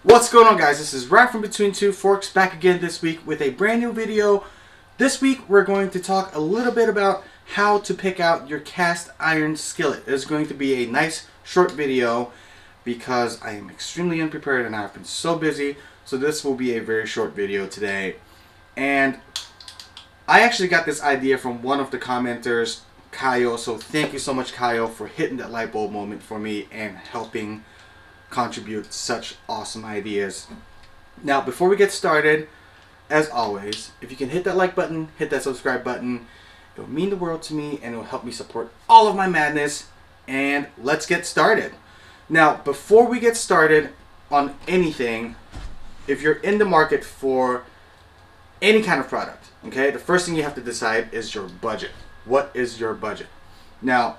What's going on, guys? This is Right From Between Two Forks back again this week with a brand new video. This week we're going to talk a little bit about how to pick out your cast iron skillet. It's going to be a nice short video because I am extremely unprepared and I've been so busy. So this will be a very short video today. And I actually got this idea from one of the commenters, Kyle. So thank you so much, Kyle, for hitting that light bulb moment for me and helping contribute such awesome ideas. Now, before we get started, as always, if you can hit that like button, hit that subscribe button, it will mean the world to me and it will help me support all of my madness. And let's get started. Now, before we get started on anything, if you're in the market for any kind of product, okay, the first thing you have to decide is your budget. What is your budget? Now,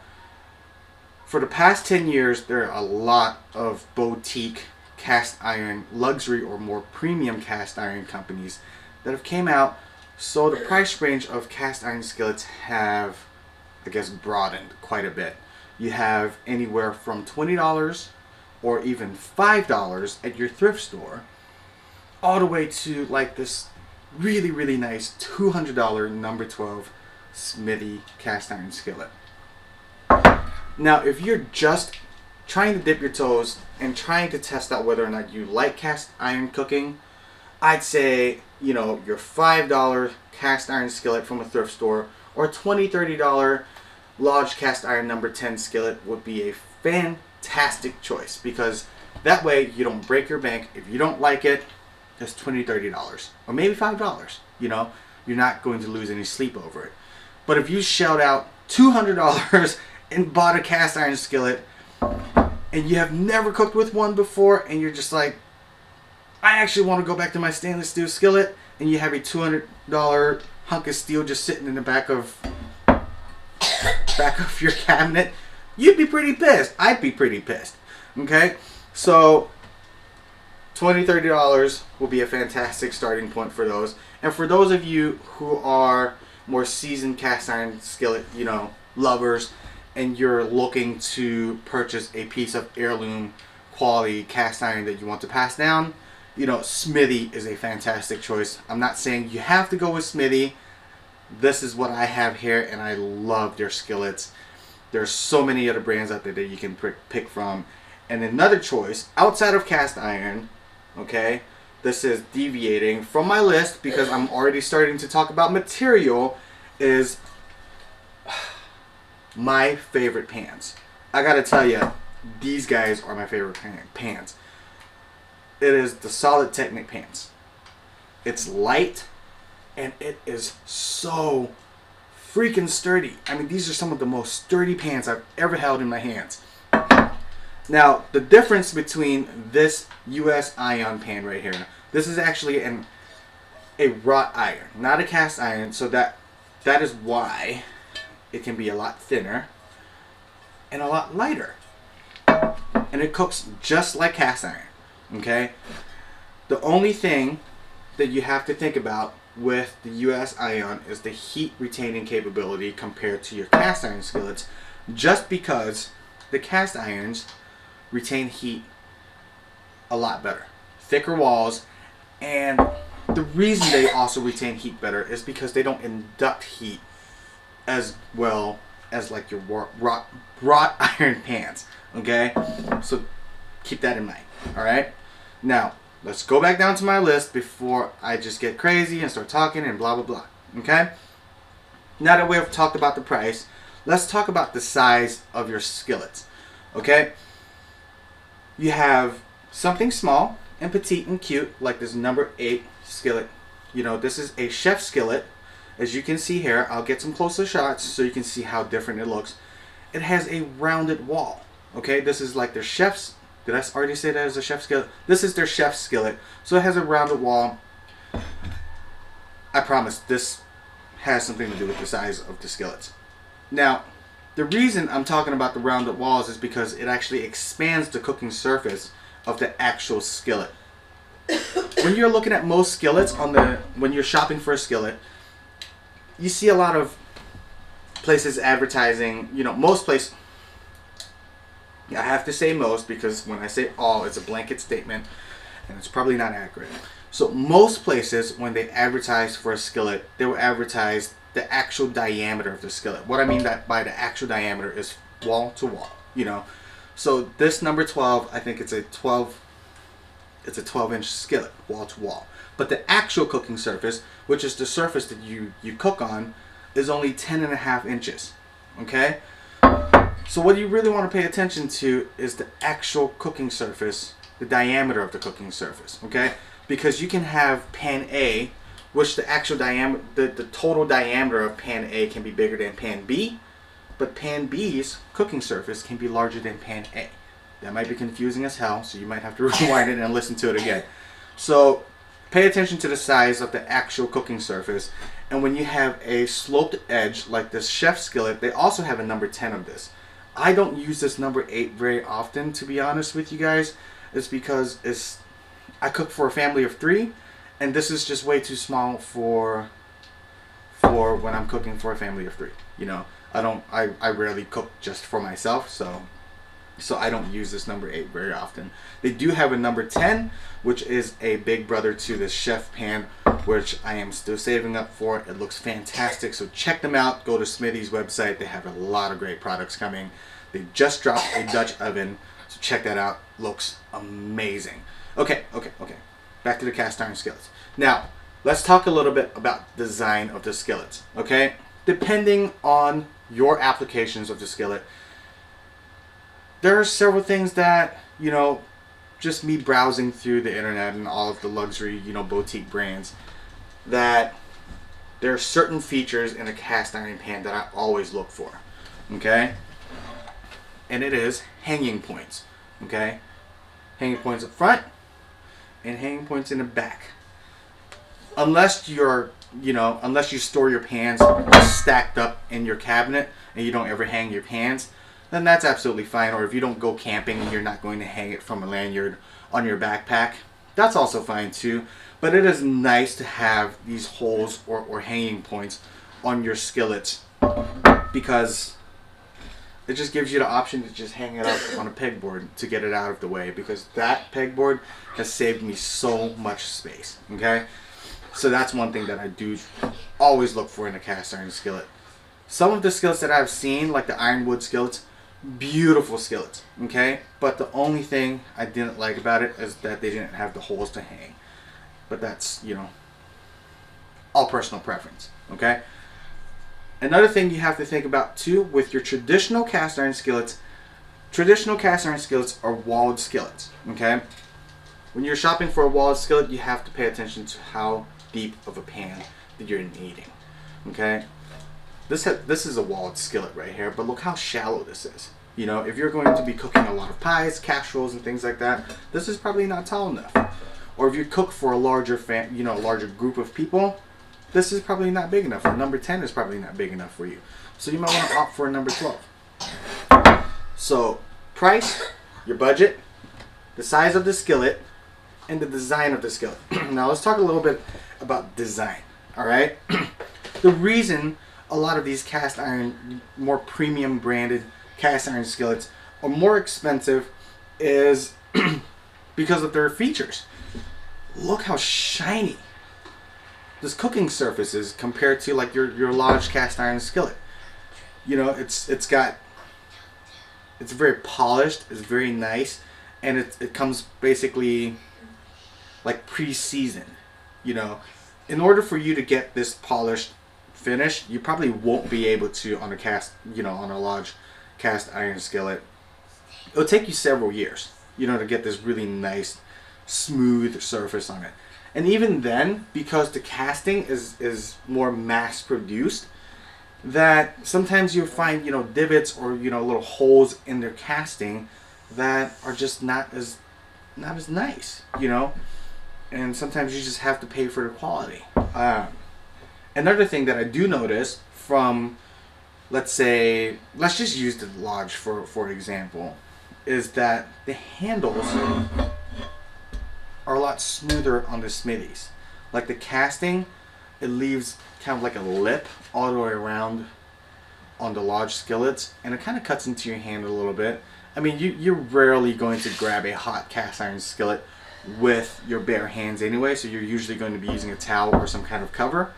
for the past 10 years, there are a lot of boutique cast iron, luxury or more premium cast iron companies that have came out. So the price range of cast iron skillets have, I guess, broadened quite a bit. You have anywhere from $20 or even $5 at your thrift store, all the way to like this really, really nice $200 number 12 Smithey cast iron skillet. Now, if you're just trying to dip your toes and trying to test out whether or not you like cast iron cooking, I'd say, you know, your $5 cast iron skillet from a thrift store or $20, $30 Lodge cast iron number 10 skillet would be a fantastic choice, because that way you don't break your bank. If you don't like it, it's $20, $30 or maybe $5. You know, you're not going to lose any sleep over it. But if you shell out $200 and bought a cast iron skillet and you have never cooked with one before and you're just like, I actually want to go back to my stainless steel skillet, and you have a $200 hunk of steel just sitting in the back of your cabinet, you'd be pretty pissed. I'd be pretty pissed. Okay, so $20, $30 will be a fantastic starting point for those. And for those of you who are more seasoned cast iron skillet, you know, lovers, and you're looking to purchase a piece of heirloom quality cast iron that you want to pass down, you know, Smithey is a fantastic choice. I'm not saying you have to go with Smithey. This is what I have here, and I love their skillets. There's so many other brands out there that you can pick from. And another choice outside of cast iron, okay, this is deviating from my list because I'm already starting to talk about material, is my favorite pans. I gotta tell you, these guys are my favorite pans. It is the Solidteknics pans. It's light and it is so freaking sturdy. I mean, these are some of the most sturdy pans I've ever held in my hands. Now, the difference between this US iron pan right here, this is actually a wrought iron, not a cast iron, so that is why it can be a lot thinner and a lot lighter. And it cooks just like cast iron, okay? The only thing that you have to think about with the US iron is the heat retaining capability compared to your cast iron skillets, just because the cast irons retain heat a lot better. Thicker walls, and the reason they also retain heat better is because they don't induct heat as well as like your wrought iron pans, okay? So keep that in mind, all right? Now, let's go back down to my list before I just get crazy and start talking and blah, blah, blah, okay? Now that we have talked about the price, let's talk about the size of your skillets, okay? You have something small and petite and cute, like this number 8 skillet. You know, this is a chef skillet. As you can see here, I'll get some closer shots so you can see how different it looks. It has a rounded wall, okay? This is like their chef's, did I already say that as a chef skillet? This is their chef skillet. So it has a rounded wall. I promise this has something to do with the size of the skillets. Now, the reason I'm talking about the rounded walls is because it actually expands the cooking surface of the actual skillet. When you're looking at most skillets when you're shopping for a skillet, you see a lot of places advertising, you know, most places, I have to say most because when I say all, it's a blanket statement. and it's probably not accurate. So most places, when they advertise for a skillet, they will advertise the actual diameter of the skillet. What I mean that by the actual diameter is wall to wall, you know. So this number 12, I think it's a 12-inch skillet, wall to wall. But the actual cooking surface, which is the surface that you cook on, is only 10.5 inches. Okay? So what you really want to pay attention to is the actual cooking surface, the diameter of the cooking surface. Okay? Because you can have pan A, which the actual diameter, the total diameter of pan A can be bigger than pan B, but pan B's cooking surface can be larger than pan A. That might be confusing as hell, so you might have to rewind it and listen to it again. So pay attention to the size of the actual cooking surface. And when you have a sloped edge like this chef skillet, they also have a number 10 of this. I don't use this number 8 very often, to be honest with you guys. It's because I cook for a family of 3, and this is just way too small for when I'm cooking for a family of 3. You know, I rarely cook just for myself, so I don't use this number 8 very often. They do have a number 10, which is a big brother to this chef pan, which I am still saving up for. It looks fantastic, so check them out. Go to Smithey's website. They have a lot of great products coming. They just dropped a Dutch oven, so check that out. Looks amazing. Okay. Back to the cast iron skillets. Now, let's talk a little bit about design of the skillets, okay? Depending on your applications of the skillet, there are several things that, you know, just me browsing through the internet and all of the luxury, you know, boutique brands, that there are certain features in a cast iron pan that I always look for, okay? And it is hanging points, okay? Hanging points up front and hanging points in the back. Unless unless you store your pans stacked up in your cabinet and you don't ever hang your pans, then that's absolutely fine. Or if you don't go camping and you're not going to hang it from a lanyard on your backpack, that's also fine too. But it is nice to have these holes or hanging points on your skillets, because it just gives you the option to just hang it up on a pegboard to get it out of the way, because that pegboard has saved me so much space, okay? So that's one thing that I do always look for in a cast iron skillet. Some of the skillets that I've seen, like the ironwood skillets, beautiful skillets, okay? But the only thing I didn't like about it is that they didn't have the holes to hang. But that's, you know, all personal preference, okay? Another thing you have to think about too with your traditional cast iron skillets are walled skillets, okay? When you're shopping for a walled skillet, you have to pay attention to how deep of a pan that you're needing, okay? This is a walled skillet right here, but look how shallow this is. You know, if you're going to be cooking a lot of pies, casseroles, and things like that, this is probably not tall enough. Or if you cook for a larger larger group of people, this is probably not big enough. Or number 10 is probably not big enough for you. So you might want to opt for a number 12. So price, your budget, the size of the skillet, and the design of the skillet. Now let's talk a little bit about design. All right. The reason a lot of these cast iron, more premium branded cast iron skillets are more expensive is because of their features. Look how shiny this cooking surface is compared to like your large cast iron skillet. You know, it's very polished, it's very nice, and it comes basically like pre-seasoned. You know, in order for you to get this polished finish, you probably won't be able to on a large cast iron skillet. It'll take you several years, you know, to get this really nice smooth surface on it. And even then, because the casting is more mass produced, that sometimes you'll find, you know, divots or, you know, little holes in their casting that are just not as nice, you know. And sometimes you just have to pay for the quality. Another thing that I do notice from, let's just use the Lodge for example, is that the handles are a lot smoother on the Smithies. Like the casting, it leaves kind of like a lip all the way around on the Lodge skillets, and it kind of cuts into your hand a little bit. I mean, you're rarely going to grab a hot cast iron skillet with your bare hands anyway, so you're usually going to be using a towel or some kind of cover,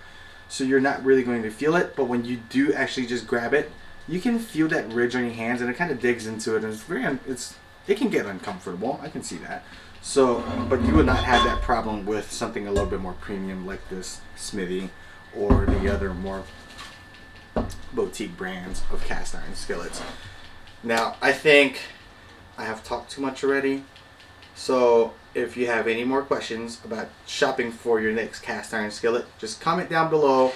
so you're not really going to feel it. But when you do actually just grab it, you can feel that ridge on your hands, and it kind of digs into it, and it can get uncomfortable. I can see that. So, but you would not have that problem with something a little bit more premium like this Smithey or the other more boutique brands of cast iron skillets. Now, I think I have talked too much already. So if you have any more questions about shopping for your next cast iron skillet, just comment down below.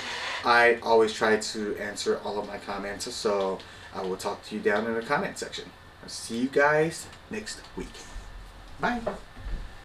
I always try to answer all of my comments, so I will talk to you down in the comment section. I'll see you guys next week. Bye.